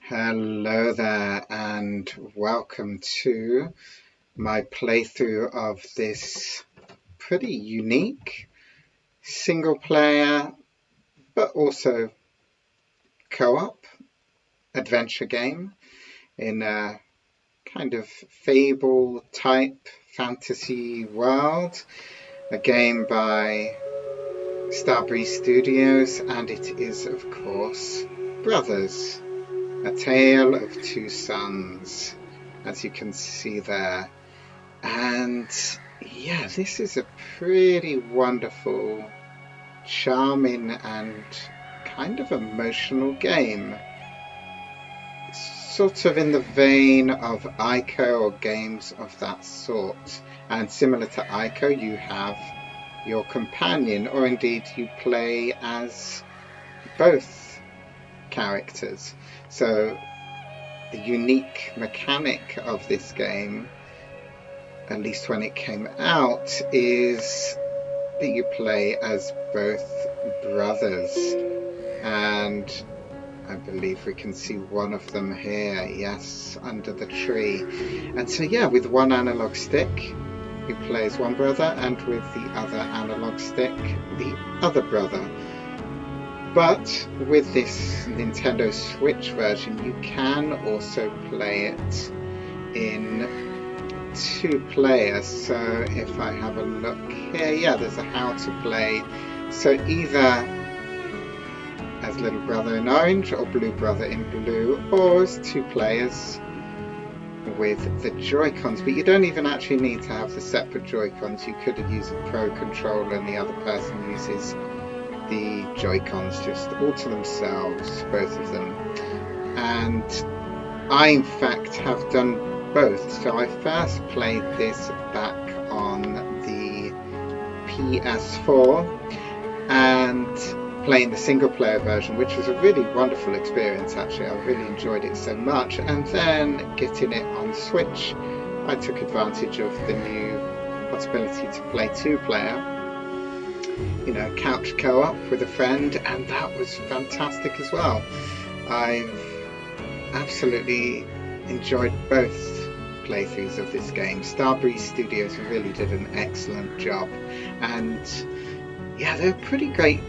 Hello there and welcome to my playthrough of this pretty unique single player but also co-op adventure game in a kind of fable type fantasy world. A game by Starbreeze Studios, and it is of course Brothers. A Tale of Two Sons, as you can see there. And yeah, this is a pretty wonderful, charming and kind of emotional game. Sort of in the vein of Ico or games of that sort. And similar to Ico, you have your companion, or indeed you play as both characters. So the unique mechanic of this game, at least when it came out, is that you play as both brothers. And I believe we can see one of them here, yes, under the tree. And so yeah, with one analog stick you play as one brother, and with the other analog stick the other brother. But with this Nintendo Switch version, you can also play it in two players. So if I have a look here, yeah, there's a how to play. So either as little brother in orange or blue brother in blue, or as two players with the Joy-Cons. But you don't even actually need to have the separate Joy-Cons. You could use a Pro controller and the other person uses the Joy-Cons just all to themselves, both of them. And I in fact have done both. So I first played this back on the PS4 and playing the single player version, which was a really wonderful experience actually. I really enjoyed it so much. And then getting it on Switch, I took advantage of the new possibility to play two player, you know, couch co-op with a friend, and that was fantastic as well. I've absolutely enjoyed both playthroughs of this game. Starbreeze Studios really did an excellent job, and yeah, they're pretty great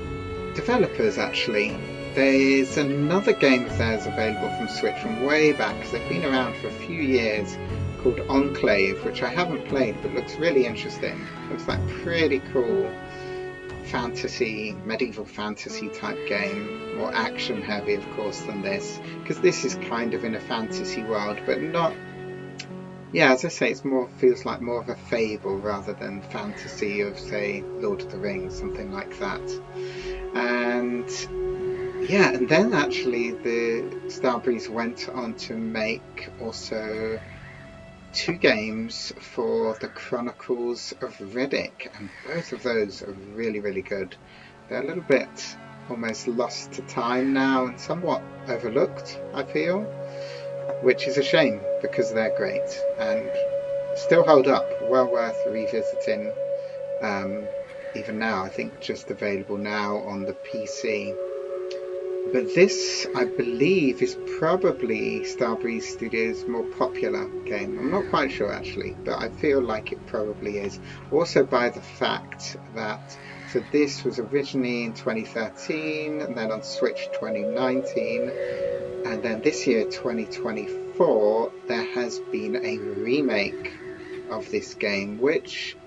developers actually. There's another game of theirs available from Switch from way back, because they've been around for a few years, called Enclave, which I haven't played but looks really interesting. Looks like pretty cool fantasy, medieval fantasy type game, more action heavy of course than this, because this is kind of in a fantasy world but not, yeah, as I say, it's more, feels like more of a fable rather than fantasy of, say, Lord of the Rings, something like that. And yeah, and then actually the Starbreeze went on to make also two games for the Chronicles of Riddick, and both of those are really, really good. They're a little bit almost lost to time now and somewhat overlooked, I feel, which is a shame because they're great and still hold up, well worth revisiting even now. I think just available now on the PC. But this, I believe, is probably Starbreeze Studios' more popular game. I'm not quite sure actually, but I feel like it probably is. Also by the fact that, so this was originally in 2013 and then on Switch 2019, and then this year 2024 there has been a remake of this game, which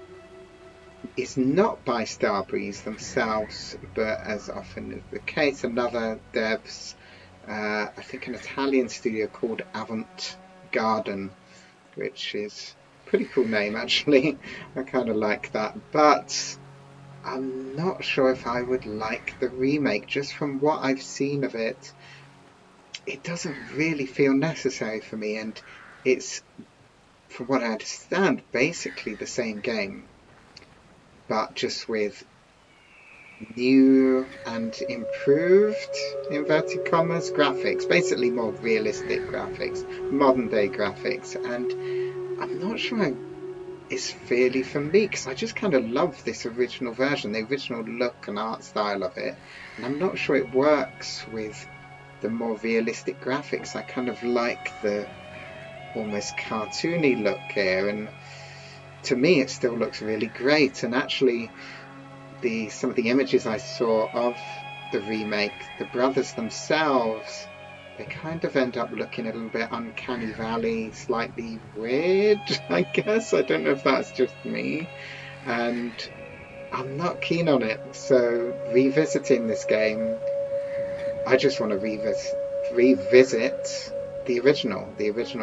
is not by Starbreeze themselves, but as often is the case, another devs, I think an Italian studio called Avant Garden, which is a pretty cool name actually. I kind of like that, but I'm not sure if I would like the remake. Just from what I've seen of it, it doesn't really feel necessary for me, and it's, from what I understand, basically the same game, but just with new and improved, inverted commas, graphics, basically more realistic graphics, modern day graphics. And I'm not sure it's fairly for me, because I just kind of love this original version, the original look and art style of it, and I'm not sure it works with the more realistic graphics. I kind of like the almost cartoony look here, and to me it still looks really great. And actually some of the images I saw of the remake, the brothers themselves, they kind of end up looking a little bit uncanny valley, slightly weird, I guess. I don't know if that's just me, and I'm not keen on it. So revisiting this game, I just want to revisit the original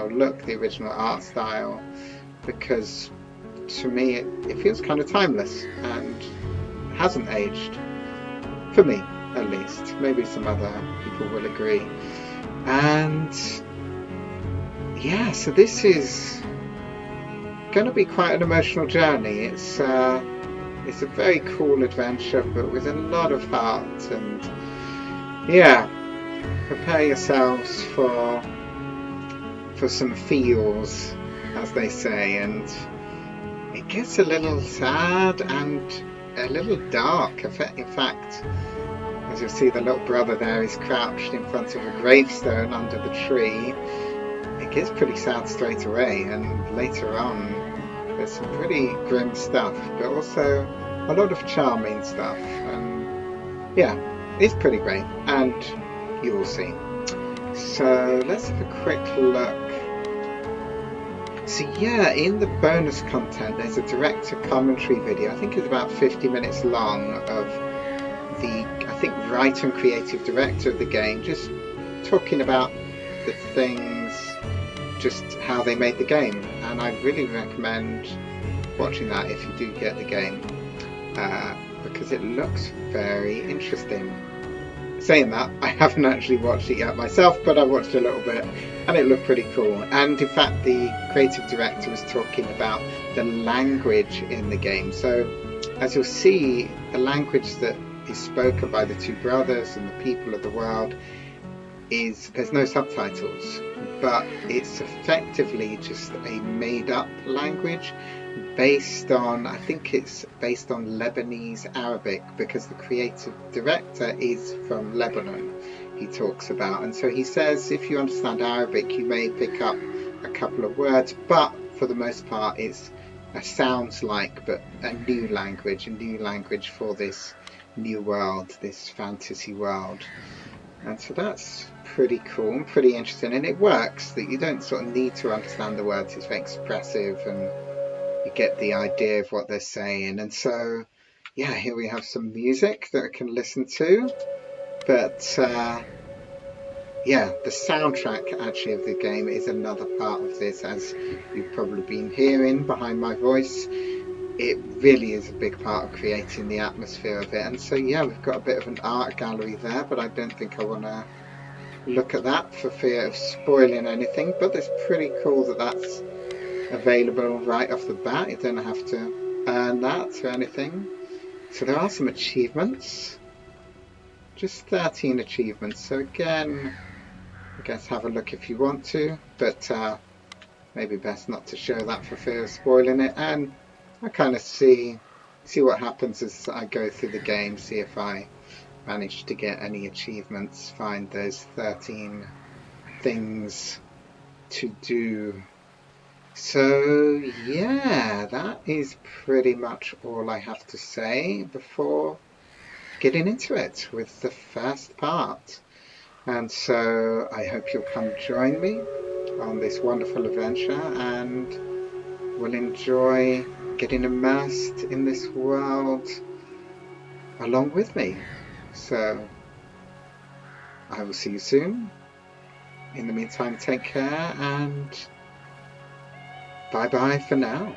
look, the original art style, because to me it feels kind of timeless and hasn't aged, for me at least. Maybe some other people will agree. And yeah, so this is going to be quite an emotional journey. It's a very cool adventure, but with a lot of heart. And yeah, prepare yourselves for some feels, as they say. And it gets a little sad and a little dark. In fact, as you'll see, the little brother there is crouched in front of a gravestone under the tree. It gets pretty sad straight away, and later on there's some pretty grim stuff, but also a lot of charming stuff. And yeah, it's pretty great, and you will see. So let's have a quick look. So yeah, in the bonus content there's a director commentary video. I think it's about 50 minutes long, of the, I think, writer and creative director of the game, just talking about the things, just how they made the game. And I really recommend watching that if you do get the game, because it looks very interesting. Saying that, I haven't actually watched it yet myself, but I watched a little bit and it looked pretty cool. And in fact, the creative director was talking about the language in the game. So as you'll see, the language that is spoken by the two brothers and the people of the world there's no subtitles, but it's effectively just a made-up language based on, I think it's based on Lebanese Arabic, because the creative director is from Lebanon, he talks about. And so he says if you understand Arabic you may pick up a couple of words, but for the most part it's sounds like, but a new language for this new world, this fantasy world. And so that's pretty cool and pretty interesting, and it works that you don't sort of need to understand the words. It's very expressive and you get the idea of what they're saying. And so yeah, here we have some music that I can listen to, but yeah, the soundtrack actually of the game is another part of this, as you've probably been hearing behind my voice. It really is a big part of creating the atmosphere of it. And so yeah, we've got a bit of an art gallery there, but I don't think I want to look at that for fear of spoiling anything. But it's pretty cool that that's available right off the bat. You don't have to earn that or anything. So there are some achievements, just 13 achievements. So again, I guess have a look if you want to, but maybe best not to show that for fear of spoiling it. And I kind of see what happens as I go through the game, see if I manage to get any achievements, find those 13 things to do. So yeah, that is pretty much all I have to say before getting into it with the first part. And so I hope you'll come join me on this wonderful adventure, and we'll enjoy getting immersed in this world along with me. So I will see you soon. In the meantime, take care and bye bye for now.